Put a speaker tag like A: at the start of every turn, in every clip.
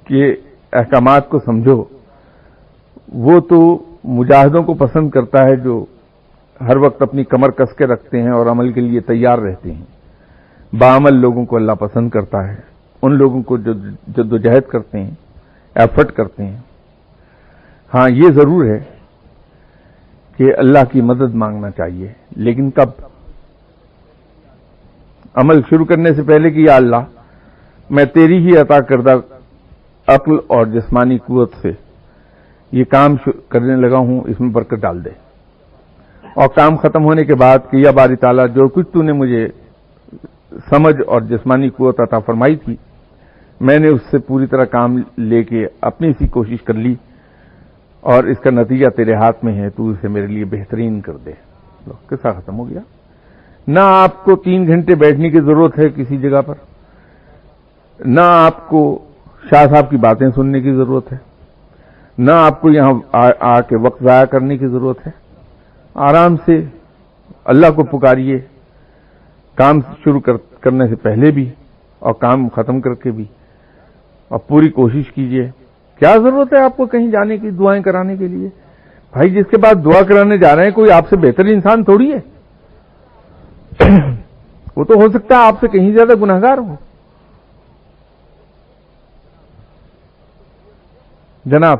A: کے احکامات کو سمجھو، وہ تو مجاہدوں کو پسند کرتا ہے جو ہر وقت اپنی کمر کس کے رکھتے ہیں اور عمل کے لیے تیار رہتے ہیں۔ باعمل لوگوں کو اللہ پسند کرتا ہے، ان لوگوں کو جو جدوجہد کرتے ہیں، ایفرٹ کرتے ہیں۔ ہاں یہ ضرور ہے کہ اللہ کی مدد مانگنا چاہیے، لیکن کب؟ عمل شروع کرنے سے پہلے کہ یا اللہ میں تیری ہی عطا کردہ عقل اور جسمانی قوت سے یہ کام کرنے لگا ہوں، اس میں برکت ڈال دے۔ اور کام ختم ہونے کے بعد کہ یا باری تعالیٰ جو کچھ تو نے مجھے سمجھ اور جسمانی قوت عطا فرمائی تھی، میں نے اس سے پوری طرح کام لے کے اپنی سی کوشش کر لی، اور اس کا نتیجہ تیرے ہاتھ میں ہے، تو اسے میرے لیے بہترین کر دے۔ قصہ ختم ہو گیا۔ نہ آپ کو 3 گھنٹے بیٹھنے کی ضرورت ہے کسی جگہ پر، نہ آپ کو شاہ صاحب کی باتیں سننے کی ضرورت ہے، نہ آپ کو یہاں آ کے وقت ضائع کرنے کی ضرورت ہے۔ آرام سے اللہ کو پکاریے، کام شروع کرنے سے پہلے بھی اور کام ختم کر کے بھی، اور پوری کوشش کیجیے۔ کیا ضرورت ہے آپ کو کہیں جانے کی، دعائیں کرانے کے لیے؟ بھائی جس کے بعد دعا کرانے جا رہے ہیں کوئی آپ سے بہتر انسان تھوڑی ہے، وہ تو ہو سکتا ہے آپ سے کہیں زیادہ گنہگار ہو۔ جناب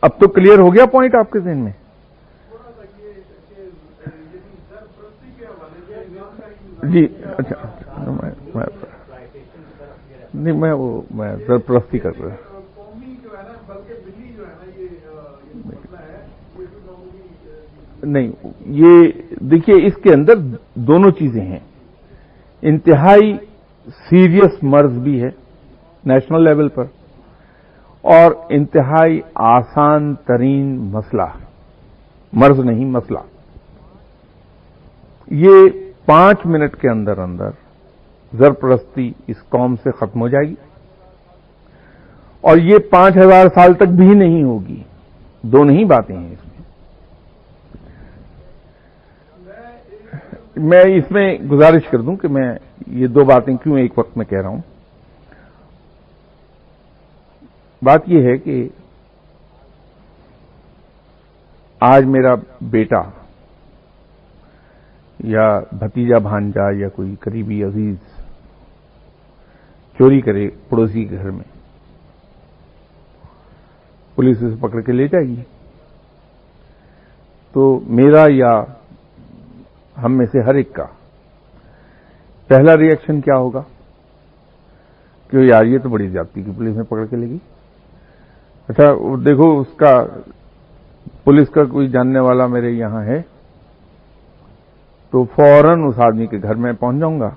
A: اب تو کلیئر ہو گیا پوائنٹ آپ کے ذہن میں؟ جی اچھا، نہیں میں سرپرستی کر رہا ہوں۔ نہیں یہ دیکھیے اس کے اندر دونوں چیزیں ہیں، انتہائی سیریس مرض بھی ہے نیشنل لیول پر، اور انتہائی آسان ترین مسئلہ، مرض نہیں مسئلہ۔ یہ 5 منٹ کے اندر اندر زرپرستی اس قوم سے ختم ہو جائے گی، اور یہ 5000 سال تک بھی نہیں ہوگی۔ دونوں ہی باتیں ہیں اس میں۔ میں اس میں گزارش کر دوں کہ میں یہ 2 باتیں کیوں ایک وقت میں کہہ رہا ہوں۔ بات یہ ہے کہ آج میرا بیٹا یا بھتیجا بھانجا یا کوئی قریبی عزیز چوری کرے پڑوسی کے گھر میں، پولیس اسے پکڑ کے لے جائے گی، تو میرا یا ہم میں سے ہر ایک کا پہلا ری ایکشن کیا ہوگا کہ یار یہ تو بڑی زیادتی کی، پولیس میں پکڑ کے لے گی۔ اچھا دیکھو اس کا پولیس کا کوئی جاننے والا میرے یہاں ہے تو فوراً اس آدمی کے گھر میں پہنچ جاؤں گا،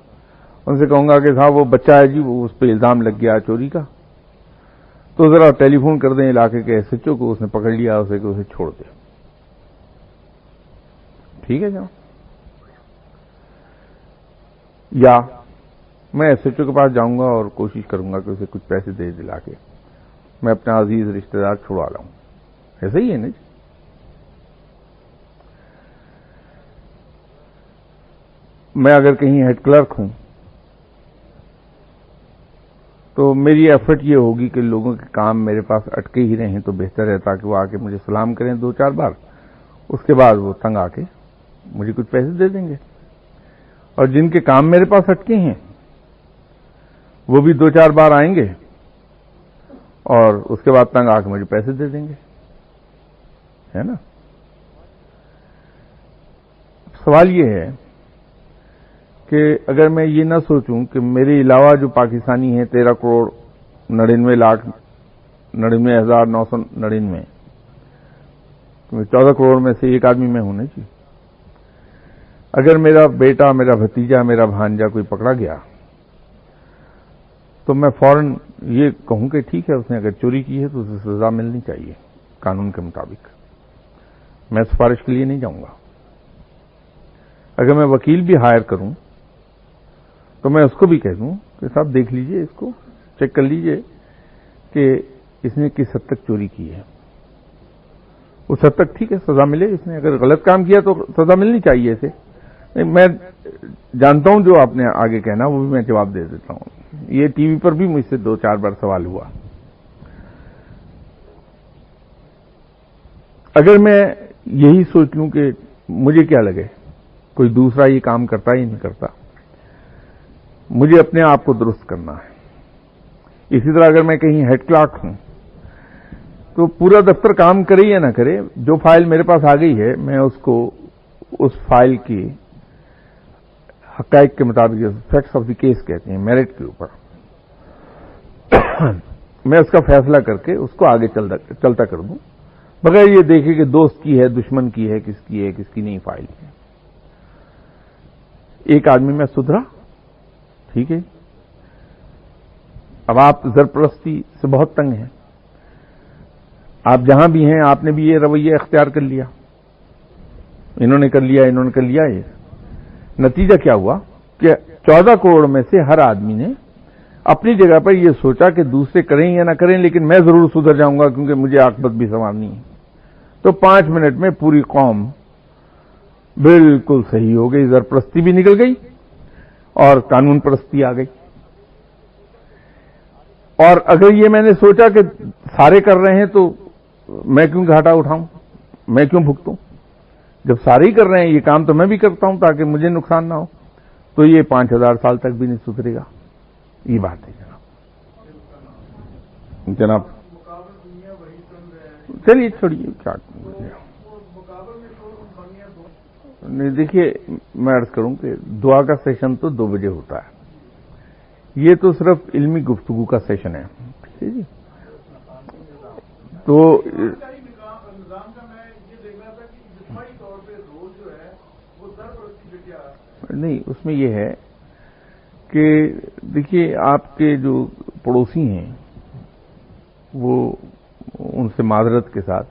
A: ان سے کہوں گا کہ صاحب وہ بچہ ہے جی، وہ اس پہ الزام لگ گیا چوری کا، تو ذرا ٹیلی فون کر دیں علاقے کے ایس ایچ او کو، اس نے پکڑ لیا اسے کہ اسے چھوڑ دے۔ ٹھیک ہے جناب؟ یا میں ایس ایچ او کے پاس جاؤں گا اور کوشش کروں گا کہ اسے کچھ پیسے دے دلا کے میں اپنا عزیز رشتہ دار چھڑوا لاؤں۔ ایسا ہی ہے نا جی؟ میں اگر کہیں ہیڈ کلرک ہوں تو میری ایفرٹ یہ ہوگی کہ لوگوں کے کام میرے پاس اٹکے ہی رہیں تو بہتر ہے، تاکہ وہ آ کے مجھے سلام کریں 2-4 بار، اس کے بعد وہ تنگ آ کے مجھے کچھ پیسے دے دیں گے، اور جن کے کام میرے پاس اٹکے ہیں وہ بھی 2-4 بار آئیں گے اور اس کے بعد تنگ آ کے مجھے پیسے دے دیں گے، ہے نا؟ سوال یہ ہے کہ اگر میں یہ نہ سوچوں کہ میرے علاوہ جو پاکستانی ہیں 13,99,999 14 کروڑ میں سے ایک آدمی میں ہوں نا جی، اگر میرا بیٹا، میرا بھتیجا، میرا بھانجا کوئی پکڑا گیا تو میں فوراً یہ کہوں کہ ٹھیک ہے اس نے اگر چوری کی ہے تو اسے سزا ملنی چاہیے قانون کے مطابق، میں سفارش کے لیے نہیں جاؤں گا۔ اگر میں وکیل بھی ہائر کروں تو میں اس کو بھی کہہ دوں کہ صاحب دیکھ لیجئے، اس کو چیک کر لیجئے کہ اس نے کس حد تک چوری کی ہے، اس حد تک ٹھیک ہے سزا ملے، اس نے اگر غلط کام کیا تو سزا ملنی چاہیے اسے۔ میں جانتا ہوں جو آپ نے آگے کہنا وہ بھی میں جواب دے دیتا ہوں۔ یہ ٹی وی پر بھی مجھ سے 2-4 بار سوال ہوا. اگر میں یہی سوچ لوں کہ مجھے کیا لگے کوئی دوسرا یہ کام کرتا ہی نہیں کرتا، مجھے اپنے آپ کو درست کرنا ہے. اسی طرح اگر میں کہیں ہیڈ کلرک ہوں تو پورا دفتر کام کرے یا نہ کرے، جو فائل میرے پاس آ گئی ہے میں اس کو اس فائل کی حقائق کے مطابق، فیکٹس آف دی کیس کہتے ہیں، میرٹ کے اوپر میں اس کا فیصلہ کر کے اس کو آگے چلتا کر دوں، بغیر یہ دیکھے کہ دوست کی ہے، دشمن کی ہے، کس کی نہیں فائل ہے. ایک آدمی میں سدھرا، ٹھیک ہے. اب آپ زرپرستی سے بہت تنگ ہیں، آپ جہاں بھی ہیں آپ نے بھی یہ رویہ اختیار کر لیا، انہوں نے کر لیا، یہ نتیجہ کیا ہوا کہ 14 کروڑ میں سے ہر آدمی نے اپنی جگہ پر یہ سوچا کہ دوسرے کریں یا نہ کریں لیکن میں ضرور سدھر جاؤں گا کیونکہ مجھے عاقبت بھی سنوارنی ہے. تو 5 منٹ میں پوری قوم بالکل صحیح ہو گئی، زرپرستی بھی نکل گئی اور قانون پرستی آ گئی. اور اگر یہ میں نے سوچا کہ سارے کر رہے ہیں تو میں کیوں گھاٹا اٹھاؤں، میں کیوں بھگتوں، جب سارے ہی کر رہے ہیں یہ کام تو میں بھی کرتا ہوں تاکہ مجھے نقصان نہ ہو. تو یہ 5000 سال تک بھی نہیں سدھرے گا. یہ بات ہے جناب. چلیے چھوڑیے کیا نہیں. دیکھیے میں عرض کروں کہ دعا کا سیشن تو 2 بجے ہوتا ہے، یہ تو صرف علمی گفتگو کا سیشن ہے. ٹھیک ہے جی. تو نہیں، اس میں یہ ہے کہ دیکھیے آپ کے جو پڑوسی ہیں وہ ان سے معذرت کے ساتھ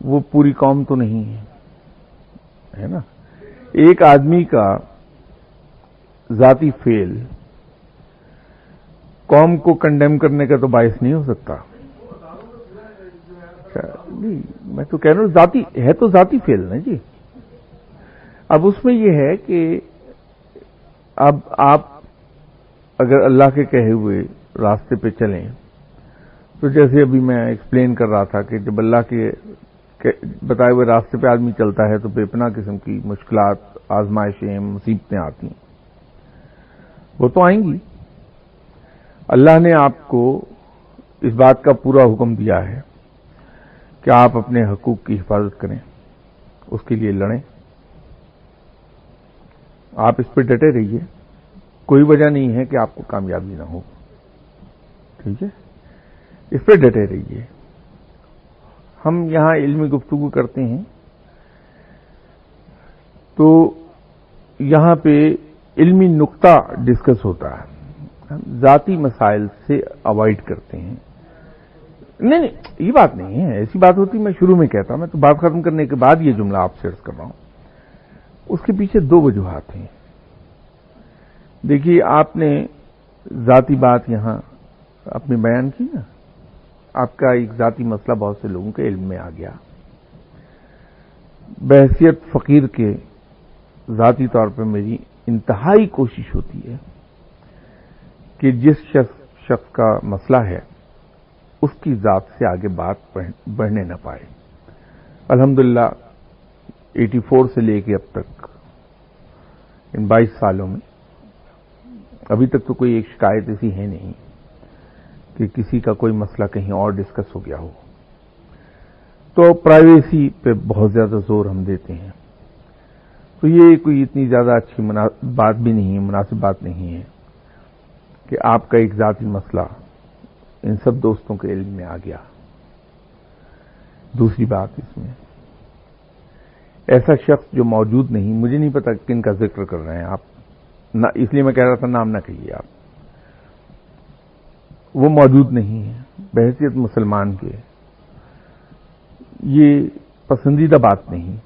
A: وہ پوری قوم تو نہیں ہے نا. ایک آدمی کا ذاتی فیل قوم کو کنڈیم کرنے کا تو باعث نہیں ہو سکتا. نہیں میں تو کہہ رہا ہوں ذاتی ہے تو ذاتی فیل نا جی. اب اس میں یہ ہے کہ اب آپ اگر اللہ کے کہے ہوئے راستے پہ چلیں تو جیسے ابھی میں ایکسپلین کر رہا تھا کہ جب اللہ کے بتائے ہوئے راستے پہ آدمی چلتا ہے تو بے پناہ قسم کی مشکلات، آزمائشیں، مصیبتیں آتی ہیں. وہ تو آئیں گی. اللہ نے آپ کو اس بات کا پورا حکم دیا ہے کہ آپ اپنے حقوق کی حفاظت کریں، اس کے لیے لڑیں. آپ اس پہ ڈٹے رہیے، کوئی وجہ نہیں ہے کہ آپ کو کامیابی نہ ہو. ٹھیک ہے، اس پہ ڈٹے رہیے. ہم یہاں علمی گفتگو کرتے ہیں تو یہاں پہ علمی نقطہ ڈسکس ہوتا ہے، ذاتی مسائل سے اوائڈ کرتے ہیں. نہیں یہ بات نہیں ہے. ایسی بات ہوتی میں شروع میں کہتا، میں تو بات ختم کرنے کے بعد یہ جملہ آپ سے عرض کر رہا ہوں. اس کے پیچھے 2 وجوہات ہیں. دیکھیے آپ نے ذاتی بات یہاں اپنے بیان کی نا، آپ کا ایک ذاتی مسئلہ بہت سے لوگوں کے علم میں آ گیا. بحیثیت فقیر کے ذاتی طور پر میری انتہائی کوشش ہوتی ہے کہ جس شخص کا مسئلہ ہے اس کی ذات سے آگے بات بڑھنے نہ پائے. الحمدللہ 84 سے لے کے اب تک ان 22 سالوں میں ابھی تک تو کوئی ایک شکایت ایسی ہے نہیں کہ کسی کا کوئی مسئلہ کہیں اور ڈسکس ہو گیا ہو. تو پرائیویسی پہ بہت زیادہ زور ہم دیتے ہیں. تو یہ کوئی اتنی زیادہ اچھی بات بھی نہیں ہے، مناسب بات نہیں ہے کہ آپ کا ایک ذاتی مسئلہ ان سب دوستوں کے علم میں آ گیا. دوسری بات اس میں ایسا شخص جو موجود نہیں، مجھے نہیں پتا کن کا ذکر کر رہے ہیں آپ، نہ اس لیے میں کہہ رہا تھا نام نہ کہیے آپ. وہ موجود نہیں ہے بحیثیت مسلمان کے. یہ پسندیدہ بات نہیں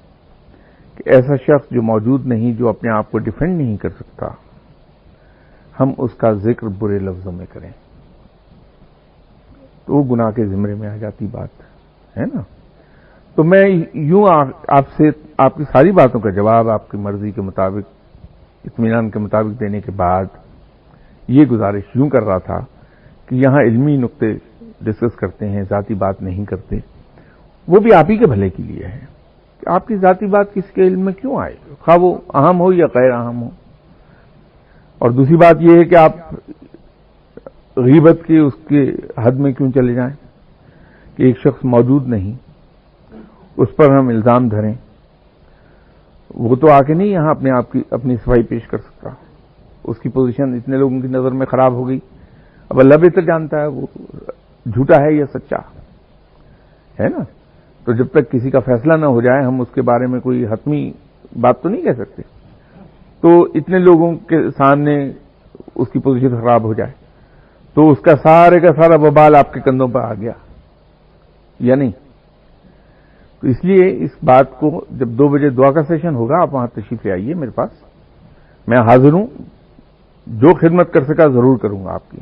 A: کہ ایسا شخص جو موجود نہیں، جو اپنے آپ کو ڈیفینڈ نہیں کر سکتا، ہم اس کا ذکر برے لفظوں میں کریں تو وہ گناہ کے زمرے میں آ جاتی بات ہے نا. تو میں یوں آپ سے آپ کی ساری باتوں کا جواب آپ کی مرضی کے مطابق، اطمینان کے مطابق دینے کے بعد یہ گزارش یوں کر رہا تھا کہ یہاں علمی نقطے ڈسکس کرتے ہیں، ذاتی بات نہیں کرتے، وہ بھی آپ ہی کے بھلے کے لیے ہے کہ آپ کی ذاتی بات کسی کے علم میں کیوں آئے، خواہ وہ اہم ہو یا غیر اہم ہو۔ اور دوسری بات یہ ہے کہ آپ غیبت کے اس کے حد میں کیوں چلے جائیں کہ ایک شخص موجود نہیں، اس پر ہم الزام دھریں، وہ تو آ کے نہیں یہاں اپنے آپ کی اپنی صفائی پیش کر سکتا، اس کی پوزیشن اتنے لوگوں کی نظر میں خراب ہو گئی۔ اب اللہ بہتر جانتا ہے وہ جھوٹا ہے یا سچا ہے نا، تو جب تک کسی کا فیصلہ نہ ہو جائے ہم اس کے بارے میں کوئی حتمی بات تو نہیں کہہ سکتے۔ تو اتنے لوگوں کے سامنے اس کی پوزیشن خراب ہو جائے تو اس کا سارا وبال آپ کے کندھوں پر آ گیا یا نہیں؟ تو اس لیے اس بات کو جب 2 بجے دعا کا سیشن ہوگا آپ وہاں تشریف لے آئیے میرے پاس، میں حاضر ہوں، جو خدمت کر سکا ضرور کروں گا آپ کی۔